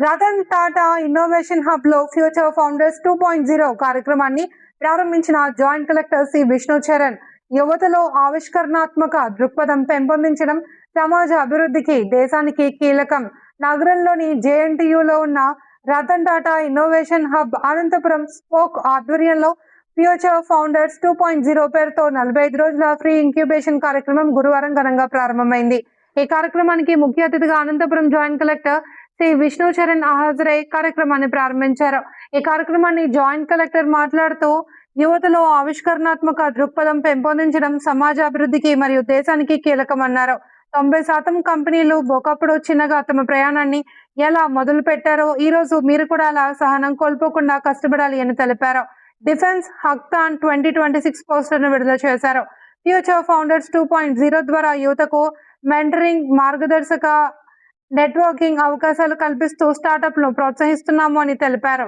Ratan Tata innovation hub లో future founders 2.0 కార్యక్రమాన్ని ప్రారంభించిన joint collector C Vishnu Charan యువతలో ఆవిష్కరణాత్మక దృక్పథం పెంపొందించడం సమాజ అభివృద్ధికి దేశానికి కీలకం. నగరంలోని జేఎన్టీయూలో ఉన్న Ratan Tata innovation hub Anantapuram spoke ఆధ్వర్యంలో ఫ్యూచర్ ఫౌండర్స్ 2.0 పేరుతో 45 రోజుల ఫ్రీ ఇంక్యుబేషన్ కార్యక్రమం గురువారం ఘనంగా ప్రారంభమైంది. ఈ కార్యక్రమానికి ముఖ్య అతిథిగా Anantapuram joint collector C Vishnu Charan హాజరై కార్యక్రమాన్ని ప్రారంభించారు. ఈ కార్యక్రమాన్ని జాయింట్ కలెక్టర్ మాట్లాడుతూ యువతలో ఆవిష్కరణాత్మక దృక్పథం పెంపొందించడం సమాజ అభివృద్ధికి మరియు దేశానికి కీలకమన్నారు. 90% కంపెనీలు ఒకప్పుడు చిన్నగా తమ ప్రయాణాన్ని ఎలా మొదలు పెట్టారో ఈ రోజు మీరు కూడా అలా సహనం కోల్పోకుండా కష్టపడాలి అని తెలిపారు. డిఫెన్స్ హక్థాన్ 2026 పోస్టర్ను విడుదల చేశారు. ఫ్యూచర్ ఫౌండర్స్ 2.0 ద్వారా యువతకు మెంటరింగ్, మార్గదర్శక, నెట్వర్కింగ్ అవకాశాలు కల్పిస్తూ స్టార్టప్లను ప్రోత్సహిస్తున్నాము అని తెలిపారు.